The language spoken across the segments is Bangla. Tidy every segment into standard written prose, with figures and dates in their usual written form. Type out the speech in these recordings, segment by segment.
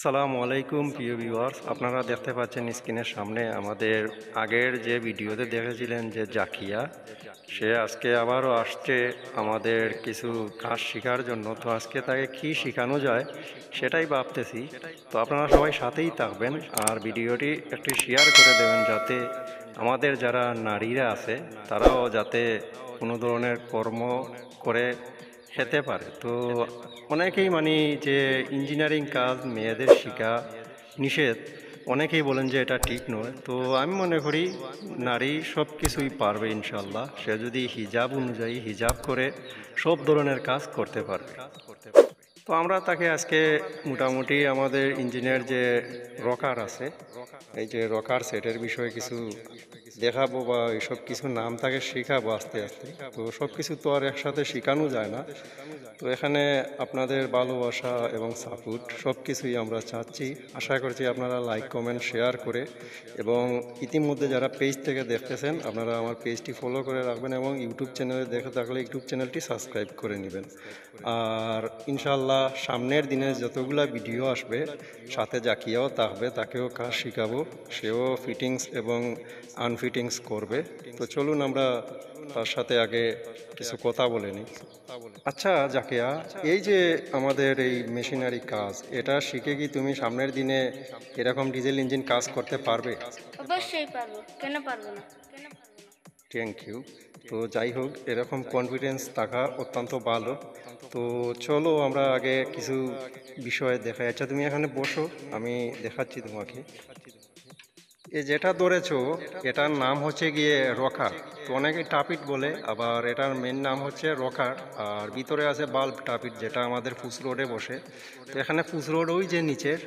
সালামু আলাইকুম প্রিয় ভিউয়ার্স, আপনারা দেখতে পাচ্ছেন স্ক্রিনের সামনে আমাদের আগের যে ভিডিওতে দেখেছিলেন যে জাকিয়া, সে আজকে আবারও আসছে আমাদের কিছু কাজ শেখার জন্য। তো আজকে তাকে কি শেখানো যায় সেটাই ভাবতেছি। তো আপনারা সবাই সাথেই থাকবেন আর ভিডিওটি একটি শেয়ার করে দেবেন, যাতে আমাদের যারা নারীরা আছে তারাও যাতে কোনো ধরনের কর্ম করে খেতে পারে। তো অনেকেই মানে যে ইঞ্জিনিয়ারিং কাজ মেয়েদের শেখা নিষেধ, অনেকেই বলেন যে এটা ঠিক নয়। তো আমি মনে করি নারী সব কিছুই পারবে ইনশাল্লাহ, সে যদি হিজাব অনুযায়ী হিজাব করে সব ধরনের কাজ করতে পারবে। তো আমরা তাকে আজকে মোটামুটি আমাদের ইঞ্জিনিয়ার যে রকার আছে, এই যে রকার সেটের বিষয়ে কিছু দেখাবো বা এইসব কিছু নাম তাকে শেখাবো আস্তে আস্তে। তো সব কিছু তো আর একসাথে শেখানো যায় না। তো এখানে আপনাদের ভালোবাসা এবং সাপোর্ট সব কিছুই আমরা চাচ্ছি। আশা করছি আপনারা লাইক কমেন্ট শেয়ার করে, এবং ইতিমধ্যে যারা পেজ থেকে দেখতেছেন আপনারা আমার পেজটি ফলো করে রাখবেন, এবং ইউটিউব চ্যানেলে দেখে থাকলে ইউটিউব চ্যানেলটি সাবস্ক্রাইব করে নেবেন। আর ইনশাল্লাহ সামনের দিনে যতগুলা ভিডিও আসবে সাথে জাকিয়াও থাকবে, তাকেও কাজ শেখাবো, সেও ফিটিংস এবং আনফিটিংস করবে। তো চলুন আমরা তার সাথে আগে কিছু কথা বলে নিই। আচ্ছা জাকিয়া, এই যে আমাদের এই মেশিনারি কাজ, এটা শিখে কি তুমি সামনের দিনে এরকম ডিজেল ইঞ্জিন কাজ করতে পারবে? অবশ্যই পারবো, কেন পারবো না। Thank you. তো যাই হোক, এরকম কনফিডেন্স থাকা অত্যন্ত ভালো। তো চলো আমরা আগে কিছু বিষয় দেখাই। আচ্ছা তুমি এখানে বসো, আমি দেখাচ্ছি তোমাকে। এ যেটা ধরেছো এটার নাম হচ্ছে গিয়ে রকার। তো অনেকে টাপিট বলে, আবার এটার মেন নাম হচ্ছে রকার। আর ভিতরে আছে বাল্ব টাপিট, যেটা আমাদের ফুস রোডে বসে। তো এখানে ফুস রোড ওই যে নিচের,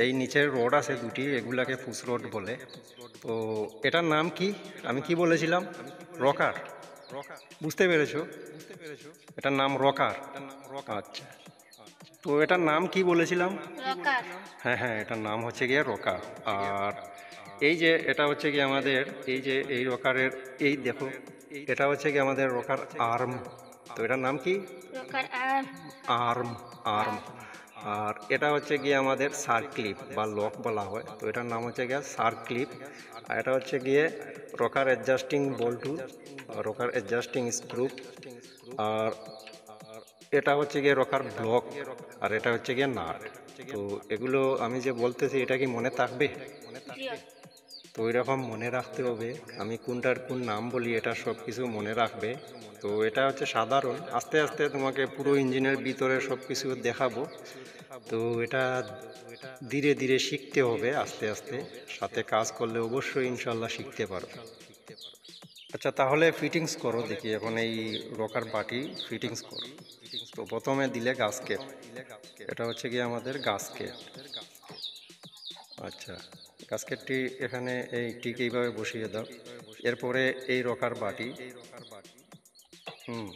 এই নিচের রোড আছে দুটি, এগুলাকে ফুস রোড বলে। তো এটার নাম কি, আমি কি বলেছিলাম? রকার। বুঝতে পেরেছো? এটার নাম রকার। আচ্ছা, তো এটার নাম কি বলেছিলাম? রকার। হ্যাঁ হ্যাঁ, এটার নাম হচ্ছে গিয়ে রকার। আর এই যে এটা হচ্ছে কি আমাদের, এই যে এই রকারের, এই দেখো, এটা হচ্ছে কি আমাদের রকার আর্ম। তো এটার নাম কি? রকার আর আর্ম। আর্ম। আর আর এটা হচ্ছে গিয়ে আমাদের সার্ক্লিপ বা লক বলা হয়, তো এটার নাম হচ্ছে গিয়ে সার্ক্লিপ। আর এটা হচ্ছে গিয়ে রকার অ্যাডজাস্টিং বল্টু, রকার অ্যাডজাস্টিং স্ক্রু। আর এটা হচ্ছে গিয়ে রকার ব্লক, আর এটা হচ্ছে গিয়ে নাট। তো এগুলো আমি যে বলতেছি এটা কি মনে থাকবে? জিও। তো ওই রকম মনে রাখতে হবে, আমি কোনটার কোন নাম বলি এটা সব কিছু মনে রাখবে। তো এটা হচ্ছে সাধারণ, আস্তে আস্তে তোমাকে পুরো ইঞ্জিনের ভিতরে সব কিছু দেখাবো। তো এটা ধীরে ধীরে শিখতে হবে আস্তে আস্তে, সাথে কাজ করলে অবশ্যই ইনশাল্লাহ শিখতে পারবে। আচ্ছা তাহলে ফিটিংস করো দেখি, এখন এই রকার বাটি ফিটিংস করো। তো প্রথমে দিলে গাস্কেট, এটা হচ্ছে কি আমাদের গাস্কেট। আচ্ছা, গাস্কেটটি এখানে এই ঠিক এইভাবে বসিয়ে দাও। এরপরে এই রকার বাটি, হুম,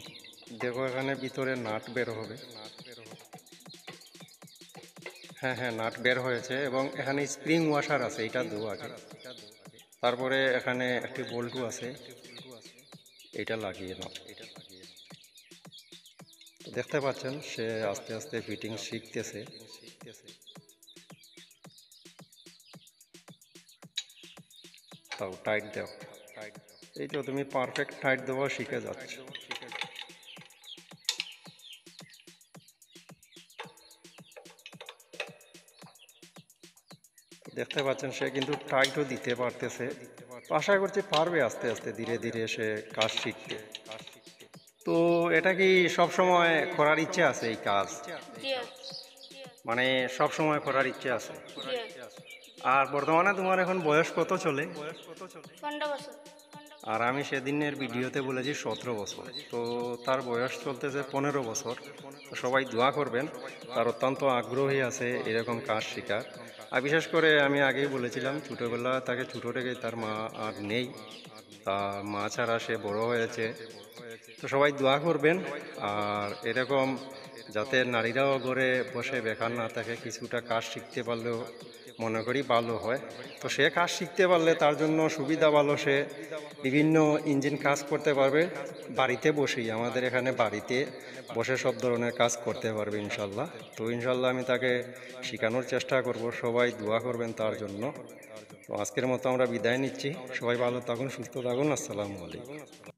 দেখো এখানে ভিতরে নাট বের হবে। হ্যাঁ হ্যাঁ, নাট বের হয়েছে, এবং এখানে স্প্রিং ওয়াশার আছে, এটা দেবো আগে। তারপরে এখানে একটি বল্টু আছে, এটা লাগিয়ে নাও। তো দেখতে পাচ্ছেন সে আস্তে আস্তে ফিটিং শিখতেছে। তাও টাইট দাও। এই তো তুমি পারফেক্ট টাইট দেওয়া শিখে যাচ্ছ। দেখতে পাচ্ছেন সে কিন্তু টাইটও দিতে পারতেছে। তো আশা করছি পারবে আস্তে আস্তে ধীরে ধীরে সে কাজ শিখতে। তো এটা কি সব সময় করার ইচ্ছে আছে এই কাজ? জিও। মানে সব সময় করার ইচ্ছে আছে? জিও। আর বর্তমানে তোমার এখন বয়স কত চলে? 15 বছর। আর আমি সেদিনের ভিডিওতে বলেছি 17 বছর, তো তার বয়স চলতেছে 15 বছর। তো সবাই দোয়া করবেন, তার অত্যন্ত আগ্রহী আছে এরকম কাজ শেখার। আর বিশেষ করে আমি আগেই বলেছিলাম, ছোটোবেলা তাকে ছোটো থেকে তার মা আর নেই, তার মা ছাড়া সে বড় হয়েছে। তো সবাই দোয়া করবেন। আর এরকম যাতে নারীরাও ঘরে বসে বেকার না থাকে, কিছুটা কাজ শিখতে পারলেও মনে করি ভালো হয়। তো সে কাজ শিখতে পারলে তার জন্য সুবিধা ভালো, সে বিভিন্ন ইঞ্জিন কাজ করতে পারবে বাড়িতে বসেই। আমাদের এখানে বাড়িতে বসে সব ধরনের কাজ করতে পারবে ইনশাল্লাহ। তো ইনশাল্লাহ আমি তাকে শেখানোর চেষ্টা করব, সবাই দোয়া করবেন তার জন্য। তো আজকের মতো আমরা বিদায় নিচ্ছি, সবাই ভালো থাকুন, সুস্থ থাকুন, আসসালামু আলাইকুম।